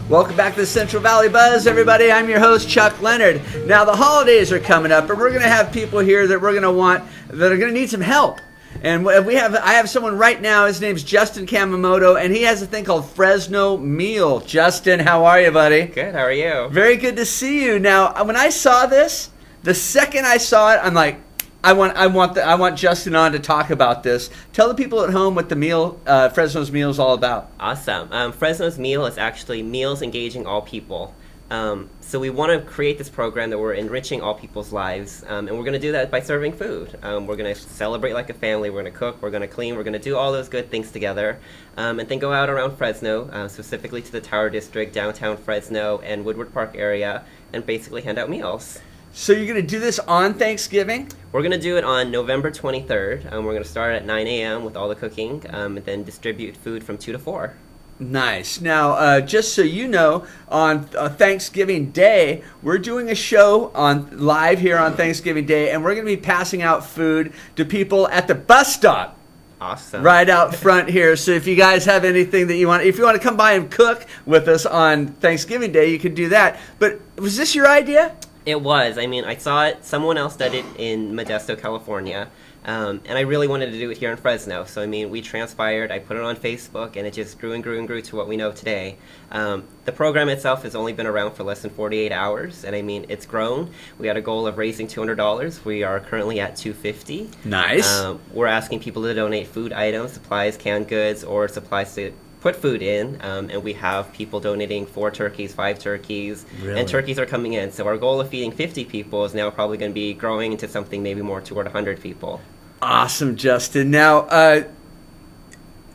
Welcome back to the Central Valley Buzz, everybody. I'm your host, Chuck Leonard. Now, the holidays are coming up, and we're going to have people here that we're going to want, that are going to need some help. And I have someone right now. His name's Justin Kamamoto, and he has a thing called Fresno M.E.A.L. Justin, how are you, buddy? Good. How are you? Very good to see you. Now, when I saw this, the second I saw it, I'm like, I want Justin on to talk about this. Tell the people at home what the M.E.A.L, Fresno's M.E.A.L is all about. Awesome. Fresno's M.E.A.L is actually meals engaging all people. So we want to create this program that we're enriching all people's lives, and we're going to do that by serving food. We're going to celebrate like a family. We're going to cook. We're going to clean. We're going to do all those good things together, and then go out around Fresno, specifically to the Tower District, Downtown Fresno, and Woodward Park area, and basically hand out meals. So you're going to do this on Thanksgiving? We're going to do it on November 23rd. We're going to start at 9 a.m. with all the cooking, and then distribute food from 2 to 4. Nice. Now, just so you know, on Thanksgiving Day, we're doing a show live here on Thanksgiving Day, and we're going to be passing out food to people at the bus stop. Awesome. Right out front here. So if you guys have anything that you want, if you want to come by and cook with us on Thanksgiving Day, you can do that. But was this your idea? It was. I mean, I saw it. Someone else did it in Modesto, California, and I really wanted to do it here in Fresno. So, I mean, we transpired. I put it on Facebook, and it just grew and grew and grew to what we know today. The program itself has only been around for less than 48 hours, and I mean, it's grown. We had a goal of raising $200. We are currently at $250. Nice. We're asking people to donate food items, supplies, canned goods, or supplies to put food in, and we have people donating 4 turkeys, 5 turkeys, Really? And turkeys are coming in. So our goal of feeding 50 people is now probably going to be growing into something maybe more toward 100 people. Awesome, Justin. Now,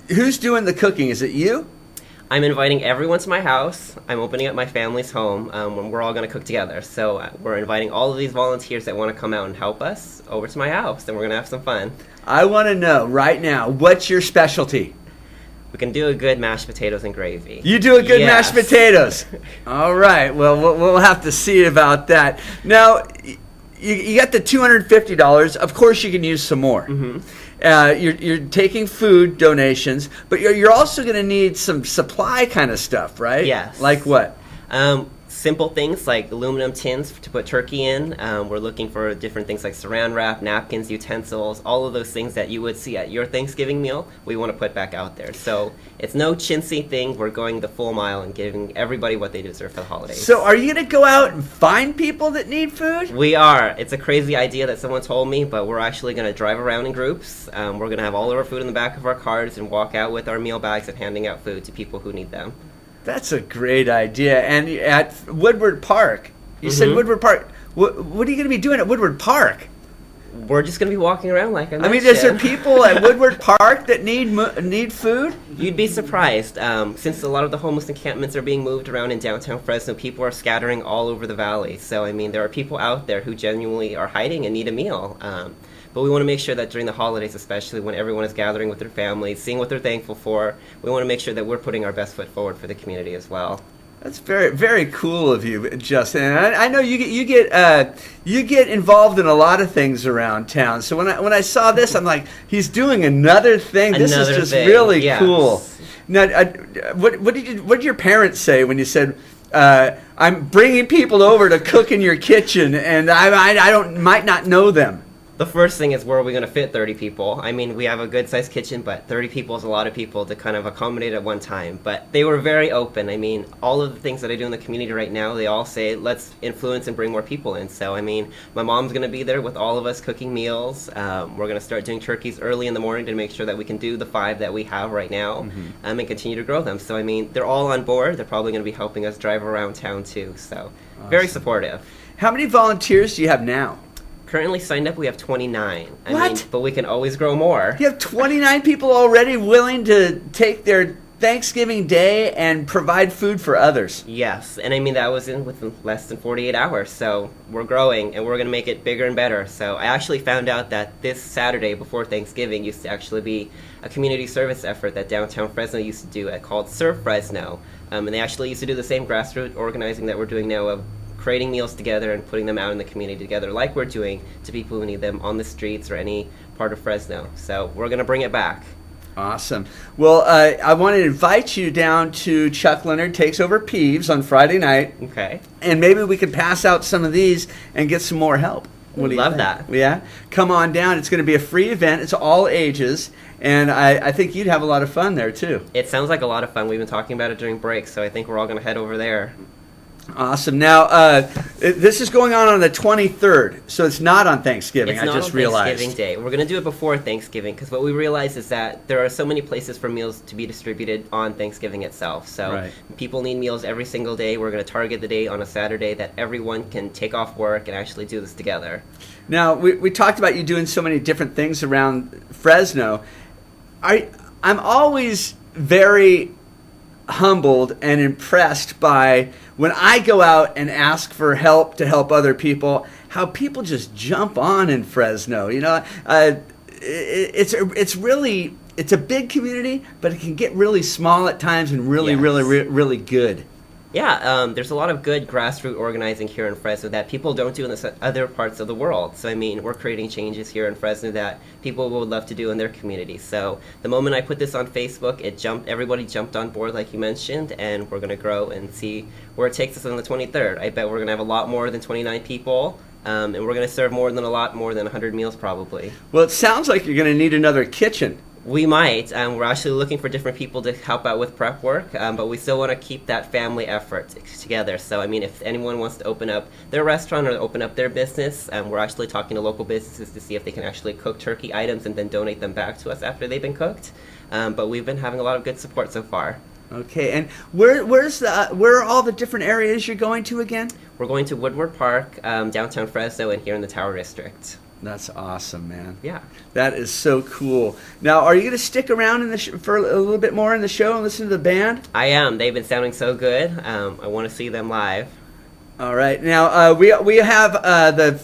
who's doing the cooking? Is it you? I'm inviting everyone to my house. I'm opening up my family's home, when we're all going to cook together. So we're inviting all of these volunteers that want to come out and help us over to my house, and we're going to have some fun. I want to know right now, what's your specialty? We can do a good mashed potatoes and gravy. You do a good Yes. mashed potatoes. All right. Well, we'll have to see about that. Now, you got the $250. Of course, you can use some more. Mm-hmm. You're taking food donations, but you're also going to need some supply kind of stuff, right? Yes. Like what? Simple things like aluminum tins to put turkey in. We're looking for different things like saran wrap, napkins, utensils, all of those things that you would see at your Thanksgiving meal, we want to put back out there. So it's no chintzy thing. We're going the full mile and giving everybody what they deserve for the holidays. So are you going to go out and find people that need food? We are. It's a crazy idea that someone told me, but we're actually going to drive around in groups. We're going to have all of our food in the back of our cars and walk out with our meal bags and handing out food to people who need them. That's a great idea. And at Woodward Park, you said Woodward Park. What are you going to be doing at Woodward Park? We're just going to be walking around like I mentioned. I mean, is there people at Woodward Park that need food? You'd be surprised. Since a lot of the homeless encampments are being moved around in downtown Fresno, people are scattering all over the valley. So, I mean, there are people out there who genuinely are hiding and need a meal. But we want to make sure that during the holidays, especially when everyone is gathering with their families, seeing what they're thankful for, we want to make sure that we're putting our best foot forward for the community as well. That's very, very cool of you, Justin. And I know you get involved in a lot of things around town. So when I saw this, I'm like, he's doing another thing. This is just really cool. Now, what did your parents say when you said, I'm bringing people over to cook in your kitchen, and I might not know them? The first thing is, where are we going to fit 30 people? I mean, we have a good-sized kitchen, but 30 people is a lot of people to kind of accommodate at one time. But they were very open. I mean, all of the things that I do in the community right now, they all say, let's influence and bring more people in. So, I mean, my mom's going to be there with all of us cooking meals. We're going to start doing turkeys early in the morning to make sure that we can do the 5 that we have right now, and continue to grow them. So, I mean, they're all on board. They're probably going to be helping us drive around town, too. So, Very supportive. How many volunteers do you have now? Currently signed up, we have 29. What? I mean, but we can always grow more. You have 29 people already willing to take their Thanksgiving Day and provide food for others. Yes, and I mean, that was within less than 48 hours, so we're growing, and we're going to make it bigger and better. So I actually found out that this Saturday before Thanksgiving used to actually be a community service effort that Downtown Fresno used to do called Serve Fresno, and they actually used to do the same grassroots organizing that we're doing now of creating meals together and putting them out in the community together like we're doing to people who need them on the streets or any part of Fresno. So we're going to bring it back. Awesome. Well, I want to invite you down to Chuck Leonard Takes Over Peeves on Friday night. Okay. And maybe we could pass out some of these and get some more help. What do you Love think? that. Yeah? Come on down. It's going to be a free event. It's all ages. And I think you'd have a lot of fun there, too. It sounds like a lot of fun. We've been talking about it during breaks, so I think we're all going to head over there. Awesome. Now, this is going on the 23rd, so it's not on Thanksgiving. It's not I just on realized. Thanksgiving Day. We're going to do it before Thanksgiving because what we realized is that there are so many places for meals to be distributed on Thanksgiving itself. So people need meals every single day. We're going to target the day on a Saturday that everyone can take off work and actually do this together. Now, we talked about you doing so many different things around Fresno. I'm always very humbled and impressed by when I go out and ask for help to help other people, how people just jump on in Fresno. You know, it's a big community, but it can get really small at times and really good. Yeah, there's a lot of good grassroots organizing here in Fresno that people don't do in the other parts of the world. So, I mean, we're creating changes here in Fresno that people would love to do in their community. So, the moment I put this on Facebook, everybody jumped on board, like you mentioned, and we're going to grow and see where it takes us on the 23rd. I bet we're going to have a lot more than 29 people, and we're going to serve a lot more than 100 meals probably. Well, it sounds like you're going to need another kitchen. We might. We're actually looking for different people to help out with prep work, but we still want to keep that family effort together. So, I mean, if anyone wants to open up their restaurant or open up their business, we're actually talking to local businesses to see if they can actually cook turkey items and then donate them back to us after they've been cooked. But we've been having a lot of good support so far. Okay, and where are all the different areas you're going to again? We're going to Woodward Park, Downtown Fresno, and here in the Tower District. That's awesome, man. Yeah. That is so cool. Now, are you going to stick around for a little bit more in the show and listen to the band? I am. They've been sounding so good. I want to see them live. All right. Now, we have the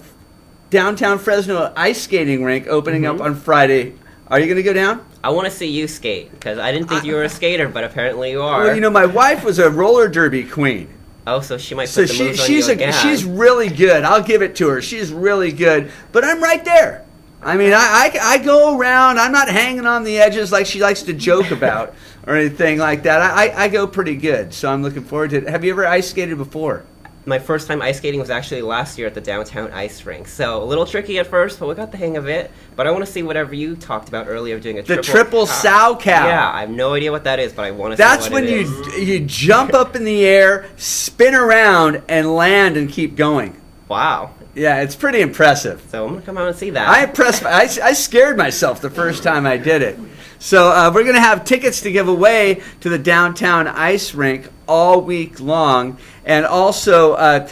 Downtown Fresno ice skating rink opening up on Friday. Are you going to go down? I want to see you skate, because I didn't think you were a skater, but apparently you are. Well, you know, my wife was a roller derby queen. Oh, so she might put the moves on you again. She's really good. I'll give it to her. She's really good. But I'm right there. I mean, I go around. I'm not hanging on the edges like she likes to joke about or anything like that. I go pretty good, so I'm looking forward to it. Have you ever ice skated before? My first time ice skating was actually last year at the downtown ice rink. So a little tricky at first, but we got the hang of it. But I want to see whatever you talked about earlier, doing the triple sow cow. Yeah, I have no idea what that is, but I want to see That's when you jump up in the air, spin around, and land and keep going. Wow. Yeah, it's pretty impressive. So I'm going to come out and see that. I scared myself the first time I did it. So we're going to have tickets to give away to the downtown ice rink all week long. And also, are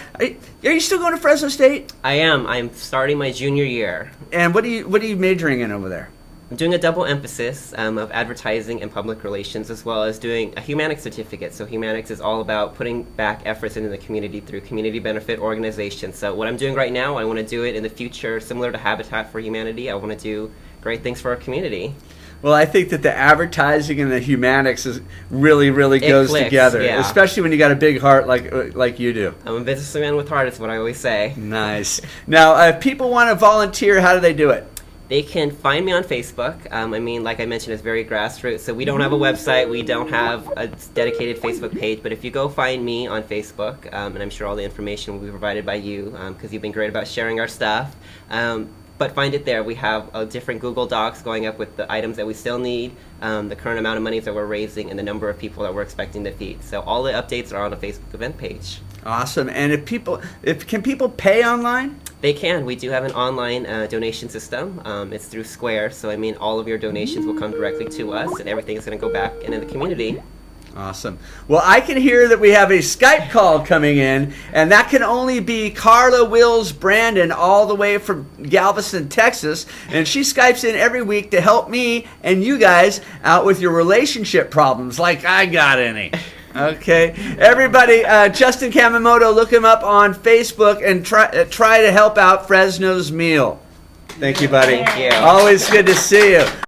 you still going to Fresno State? I am. I'm starting my junior year. And what are you majoring in over there? I'm doing a double emphasis of advertising and public relations, as well as doing a humanics certificate. So humanics is all about putting back efforts into the community through community benefit organizations. So what I'm doing right now, I want to do it in the future similar to Habitat for Humanity. I want to do great things for our community. Well, I think that the advertising and the humanics really goes together, especially when you got a big heart like you do. I'm a businessman with heart, is what I always say. Nice. Now, if people want to volunteer, how do they do it? They can find me on Facebook. I mean, like I mentioned, it's very grassroots. So we don't have a website. We don't have a dedicated Facebook page. But if you go find me on Facebook, and I'm sure all the information will be provided by you because you've been great about sharing our stuff. But find it there. We have different Google Docs going up with the items that we still need, the current amount of money that we're raising, and the number of people that we're expecting to feed. So all the updates are on the Facebook event page. Awesome. And can people pay online? They can. We do have an online donation system. It's through Square. So, I mean, all of your donations will come directly to us, and everything is going to go back into the community. Awesome. Well, I can hear that we have a Skype call coming in, and that can only be Carla Wills Brandon all the way from Galveston, Texas. And she Skypes in every week to help me and you guys out with your relationship problems, like I got any. Okay. Everybody, Justin Kamamoto, look him up on Facebook and try to help out Fresno's M.E.A.L. Thank you, buddy. Thank you. Always good to see you.